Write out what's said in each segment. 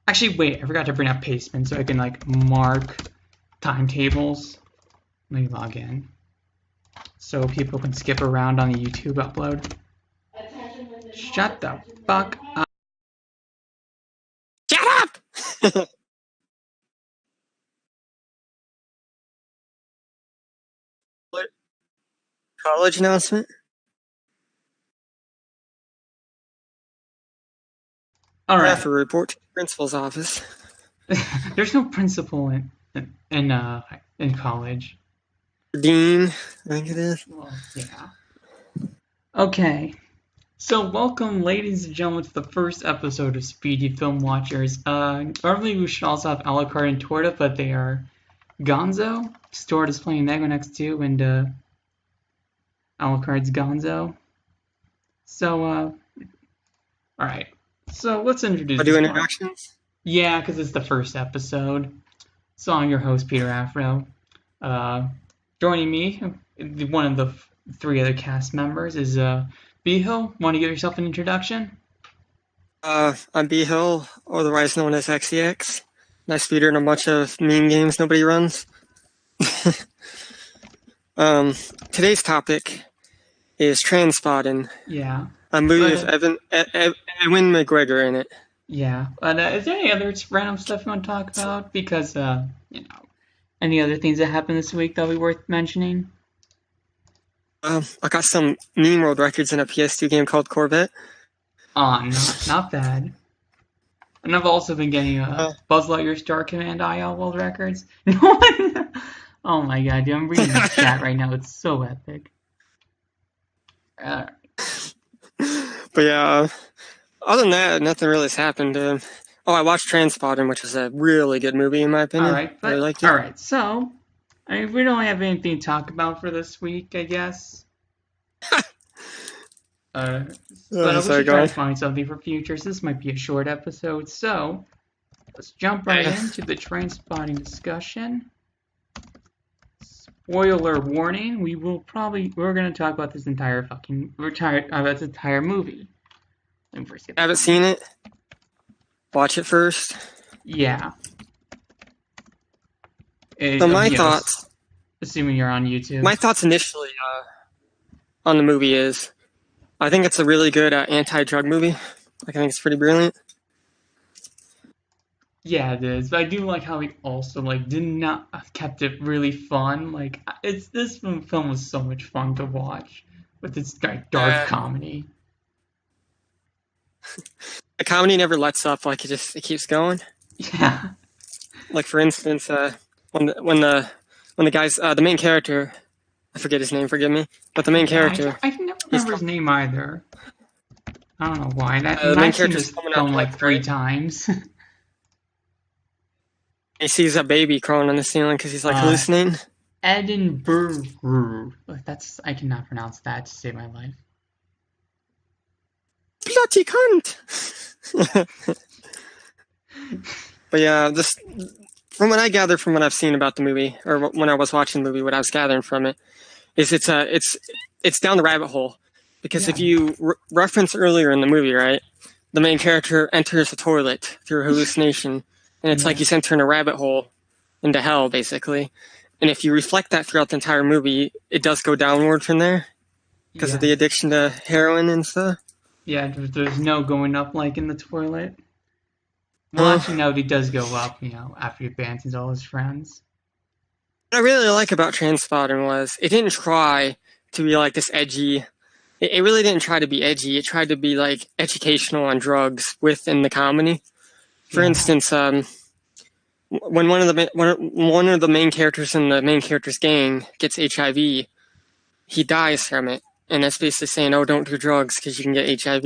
Actually, wait, I forgot to bring up Pastebin so I can like mark timetables. Let me log in so people can skip around on the YouTube upload. Shut the fuck up. Shut up! What? College announcement? All I right. have to report to the principal's office. There's no principal in college. Dean, I think it is. Well, yeah. Okay. So welcome, ladies and gentlemen, to the first episode of Speedy Film Watchers. Normally we should also have Alucard and Torta, but they are Gonzo. Torta's playing Mega next 2, and Alucard's Gonzo. So, alright. So let's introduce I do this introductions? Yeah, because it's the first episode. So I'm your host, Peter Afro. Joining me, one of the 3 other cast members is Biho. Want to give yourself an introduction? I'm B Hill, otherwise known as XEX. I speeder in a bunch of meme games nobody runs. Today's topic is Trainspotting. Yeah. A movie with Ewan McGregor in it. Yeah. But is there any other random stuff you want to talk about? Because, any other things that happened this week that would be worth mentioning? I got some meme world records in a PS2 game called Corvette. Not bad. And I've also been getting Buzz Lightyear Star Command IL world records. Oh my god, dude, I'm reading the chat right now. It's so epic. But yeah, other than that, nothing really has happened. I watched Trainspotting, which was a really good movie in my opinion. Alright, I really liked it. Alright, so we don't have anything to talk about for this week, I guess. But we should try to find something for futures. This might be a short episode, so let's jump right into the Trainspotting discussion. Spoiler warning: we're going to talk about this entire movie. Haven't seen it. Watch it first. Yeah. So my thoughts, assuming you're on YouTube. My thoughts initially on the movie is, I think it's a really good anti-drug movie. I think it's pretty brilliant. Yeah, it is. But I do like how he also kept it really fun. Like this film was so much fun to watch with its dark comedy. The comedy never lets up. Like it keeps going. Yeah. Like for instance, when the guy's the main character, I forget his name. Forgive me, but the main character. I can never remember his name either. I don't know why. The main character's coming film like 3 times. He sees a baby crawling on the ceiling because he's like hallucinating. Edinburgh. I cannot pronounce that to save my life. Bloody cunt! But yeah, this from what I gather from what I've seen about the movie, or when I was watching the movie, what I was gathering from it is it's down the rabbit hole. Because if you reference earlier in the movie, right, the main character enters a toilet through a hallucination. And it's like he's entering a rabbit hole into hell, basically. And if you reflect that throughout the entire movie, it does go downward from there because of the addiction to heroin and stuff. Yeah, there's no going up like in the toilet. Well, actually, no, he does go up, after he abandons all his friends. What I really like about Trainspotting was it didn't try to be like this edgy. It really didn't try to be edgy. It tried to be like educational on drugs within the comedy. For instance, when one of the main characters in the main character's gang gets HIV, he dies from it, and that's basically saying, "Oh, don't do drugs because you can get HIV,"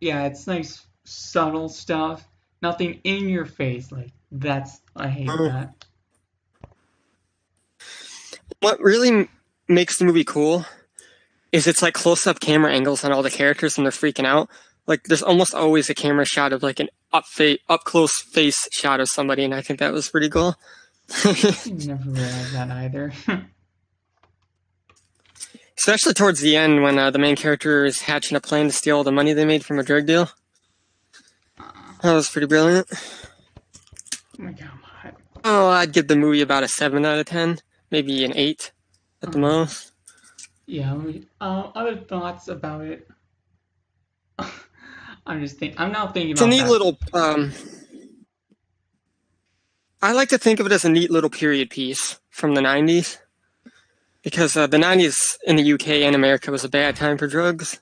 it's nice, subtle stuff. Nothing in your face, I hate that. What really makes the movie cool is it's like close-up camera angles on all the characters and they're freaking out. Like, there's almost always a camera shot of, like, an up-close face shot of somebody, and I think that was pretty cool. Never realized that either. Especially towards the end when the main character is hatching a plan to steal all the money they made from a drug deal. That was pretty brilliant. Oh my god, I'm hot. Oh, I'd give the movie about a 7 out of 10, maybe an 8 at the most. Yeah, other thoughts about it. I'm now thinking It's a about neat that. little. I like to think of it as a neat little period piece from the 90s. Because the 90s in the UK and America was a bad time for drugs.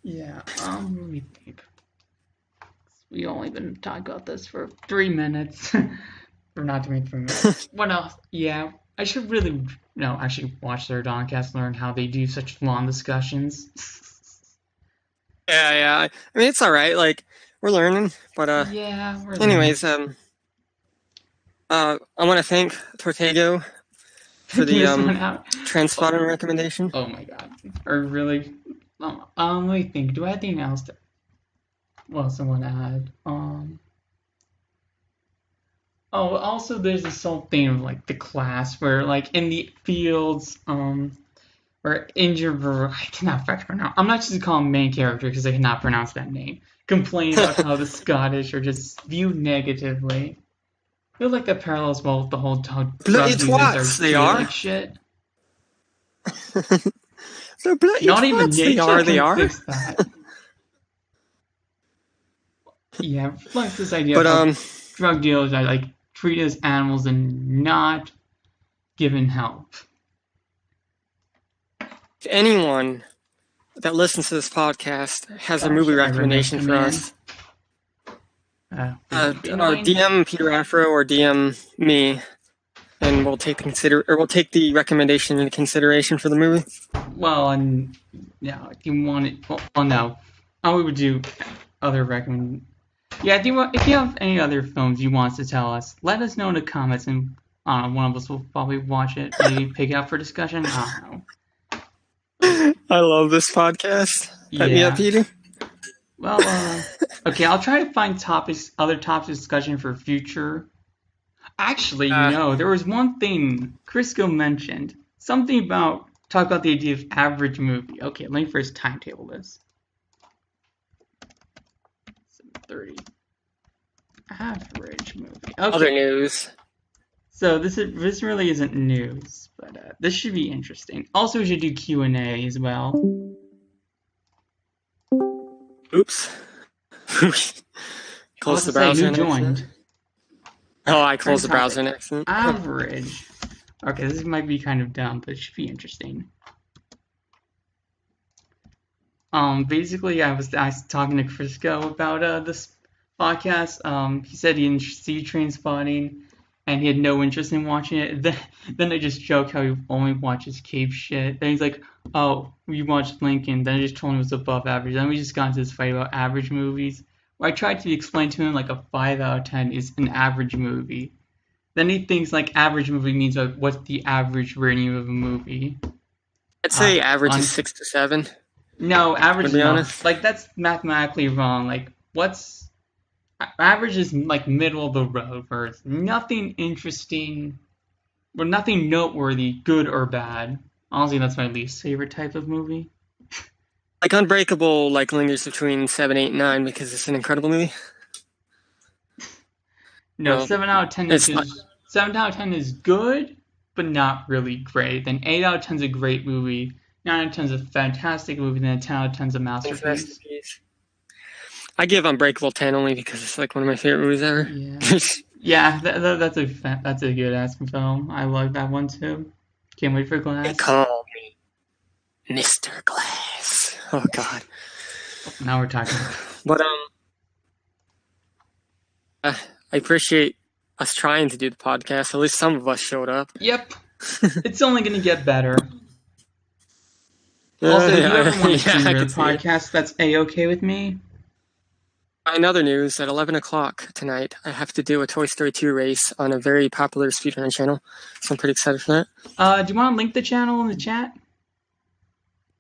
Yeah, let me think. We only been talking about this for 3 minutes. Or not 3 minutes. What else? Yeah, I should really, actually watch their Doncast, learn how they do such long discussions. Yeah. I mean, it's all right. Like, we're learning. But yeah, we're anyways, I want to thank Tortego for the Trainspotting recommendation. Oh my god. Or really? Let me think. Do I have anything else someone add? Oh, also there's this whole thing of like the class where like in the fields, where I cannot pronounce. I'm not just gonna call him main character because I cannot pronounce that name. Complain about how the Scottish are just viewed negatively. I feel like that parallels well with the whole drug Bloody users twats, are they treated are. like shit. So bloody Not twats, even nature they can are. fix that. Yeah, it reflects this idea But of how drug dealers are like treated as animals and not given help. if anyone that listens to this podcast has a Gosh, movie I read next recommendation for command. us, Be annoying. DM Peter Afro or DM me, and we'll take the recommendation into consideration for the movie. Well, and yeah, if you want it, well, no, we would do other recommend. Yeah, if you have any other films you want us to tell us, let us know in the comments, and I don't know, one of us will probably watch it, maybe pick it up for discussion. I don't know. I love this podcast. Yeah. Me up, Peter. Well, okay, I'll try to find other topics of discussion for future. Actually, there was one thing Crisco mentioned, something about talk about the idea of average movie. Okay, let me first timetable this. 7:30. Average movie. Okay. Other news. So this really isn't news, but this should be interesting. Also, we should do Q&A as well. Oops. Close the browser. Who joined? Oh, I closed the browser in accident. Average. Okay, this might be kind of dumb, but it should be interesting. Basically, I was talking to Crisco about this podcast. He said he didn't see Trainspotting, and he had no interest in watching it. Then I just joke how he only watches cave shit. Then he's like, "Oh, we watched Lincoln." Then I just told him it was above average. Then we just got into this fight about average movies, where I tried to explain to him like a 5 out of 10 is an average movie. Then he thinks like average movie means like what's the average rating of a movie? I'd say average is 6 to 7. No, average to be honest. Like that's mathematically wrong. Like average is like middle of the road, where it's nothing interesting or nothing noteworthy, good or bad. Honestly, that's my least favorite type of movie. Like Unbreakable lingers between 7, 8, and 9 because it's an incredible movie. No, 7 out of 10 7 out of 10 is good, but not really great. Then 8 out of 10 is a great movie. 9 out of 10 is a fantastic movie. Then 10 out of 10 is a masterpiece. I give Unbreakable 10 only because it's like one of my favorite movies ever. Yeah, that's a good ass film. I love that one too. Can't wait for Glass. They call me Mr. Glass. Oh God. Now we're talking. But I appreciate us trying to do the podcast. At least some of us showed up. Yep. It's only gonna get better. Also, if you ever want to do your podcast, that's A-okay with me. In other news, at 11 o'clock tonight, I have to do a Toy Story 2 race on a very popular speedrunning channel, so I'm pretty excited for that. Do you want to link the channel in the chat?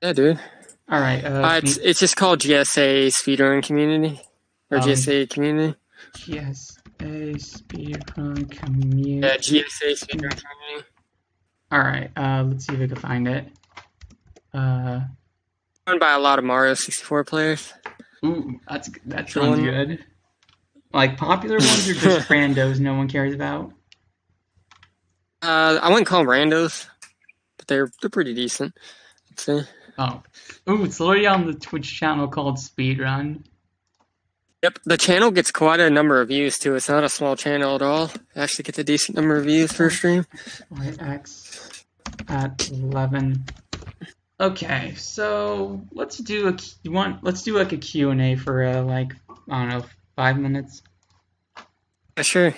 Yeah, dude. All right. It's just called GSA Speedrunning Community, or GSA Community. GSA Speedrun Community. Yeah, GSA Speedrun Community. All right. Let's see if I can find it. Run by a lot of Mario 64 players. Ooh, that sounds good. Like popular ones or just randos no one cares about? I wouldn't call them randos, but they're pretty decent, I'd say. Oh. Ooh, it's literally on the Twitch channel called Speedrun. Yep, the channel gets quite a number of views too. It's not a small channel at all. It actually gets a decent number of views for a stream. YX at 11. Okay, so let's do let's do like a Q&A for like I don't know 5 minutes. Yeah, sure.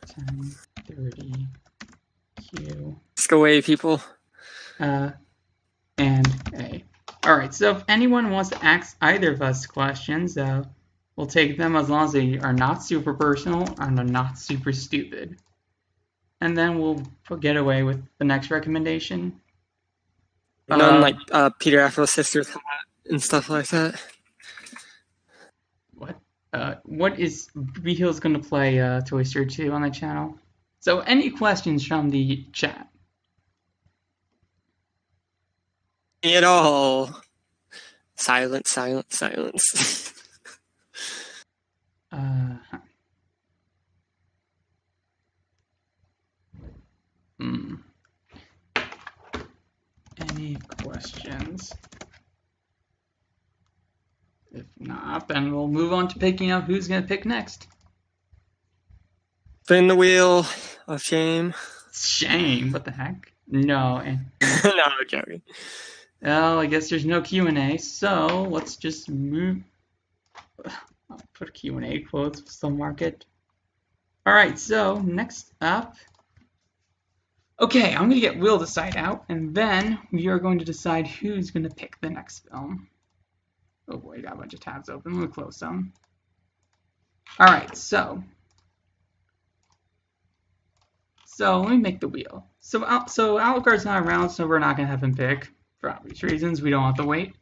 10:30 Q. Let's go away, people. And A. All right, so if anyone wants to ask either of us questions, we'll take them as long as they are not super personal and are not super stupid. And then we'll get away with the next recommendation. None like Peter Afro's sister's hat and stuff like that. What is Behill's going to play Toy Story 2 on the channel? So any questions from the chat? At all. Silence, silence, silence. Any questions? If not, then we'll move on to picking out who's going to pick next. Spin the wheel of shame. Shame, what the heck? No. No, I'm joking. Well, I guess there's no Q&A, so let's just move. I'll put Q&A quotes, still mark it. All right, so next up. Okay, I'm going to get Will to decide out, and then we are going to decide who's going to pick the next film. Oh boy, got a bunch of tabs open. Let me close some. All right, so let me make the wheel. So Alucard's not around, so we're not going to have him pick. For obvious reasons, we don't have to wait.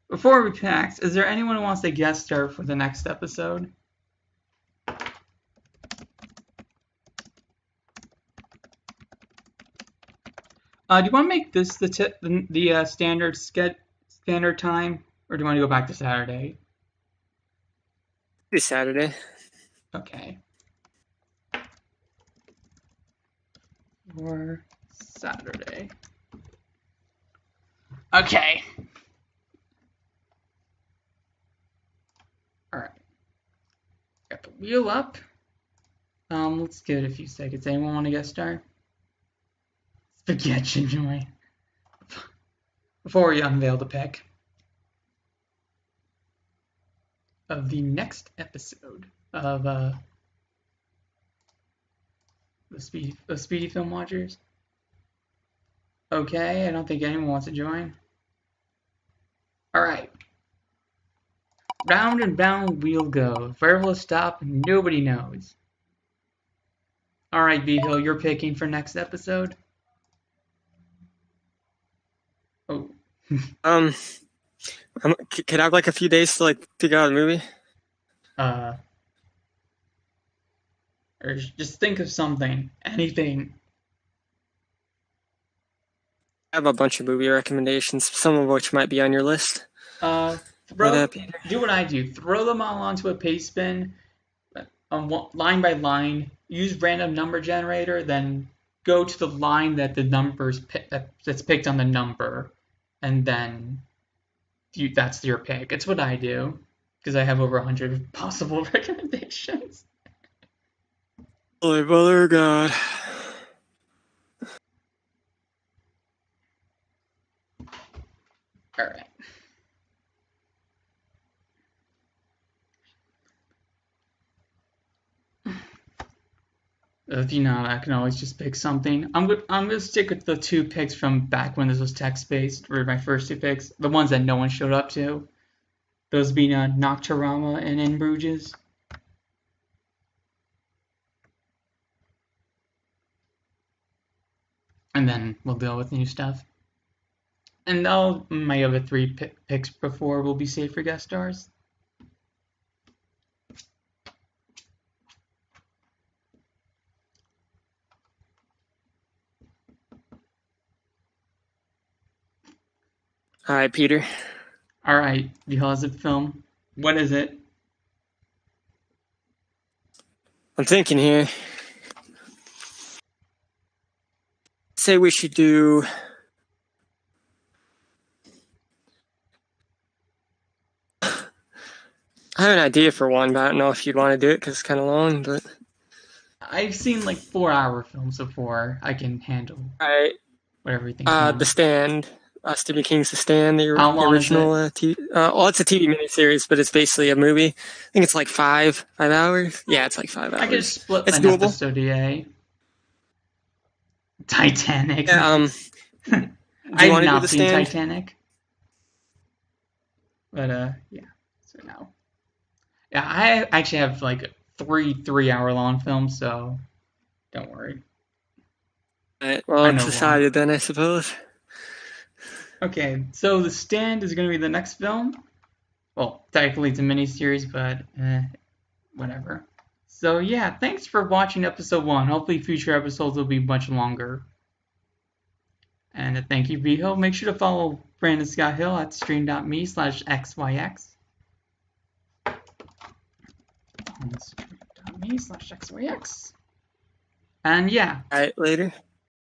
Before we pick, is there anyone who wants to guest star for the next episode? Do you want to make this the standard time, or do you want to go back to Saturday? It's Saturday. Okay. Or Saturday. Okay. All right. Got the wheel up. Let's give it a few seconds. Anyone want to guest star? Spaghetti joy. Before we unveil the pick of the next episode of the Speedy Film Watchers. Okay, I don't think anyone wants to join. All right. Round and round we'll go. Where will it stop? Nobody knows. All right, B-Hill, you're picking for next episode. Oh. Could I have like a few days to like figure out a movie? Or just think of something, anything. I have a bunch of movie recommendations, some of which might be on your list. Do what I do. Throw them all onto a paste bin, line by line. Use random number generator, then go to the line that the numbers that's picked on the number, and then that's your pick. It's what I do because I have over 100 possible recommendations. Holy Mother of God. All right. If you know, I can always just pick something. I'm gonna stick with the two picks from back when this was text-based, or my first two picks, the ones that no one showed up to. Those being Nocturama and In Bruges. And then we'll deal with new stuff. And my other three picks before will be safe for guest stars. All right, Peter. All right, the Hollywood film. What is it? I'm thinking here. Say we should do. I have an idea for one, but I don't know if you'd want to do it because it's kind of long. But I've seen like 4-hour films before. I can handle all right, whatever you think's The long. Stand, Stephen King's The Stand, How the long is it? original TV. Well, it's a TV miniseries, but it's basically a movie. I think it's like 5 hours. Yeah, it's like 5 hours. I could split It's an doable. episode a Titanic. Yeah, do you I've want to do not The seen Stand? Titanic. But yeah. So no. Yeah, I actually have like 3 hour-long films, so don't worry. All right, well, I it's know one. decided then, I suppose. Okay, so The Stand is going to be the next film. Well, technically it's a miniseries, but whatever. So yeah, thanks for watching episode 1. Hopefully future episodes will be much longer. And thank you, Beho. Make sure to follow Brandon Scott Hill at stream.me/xyx. On stream.me/xyx. And yeah. All right, later.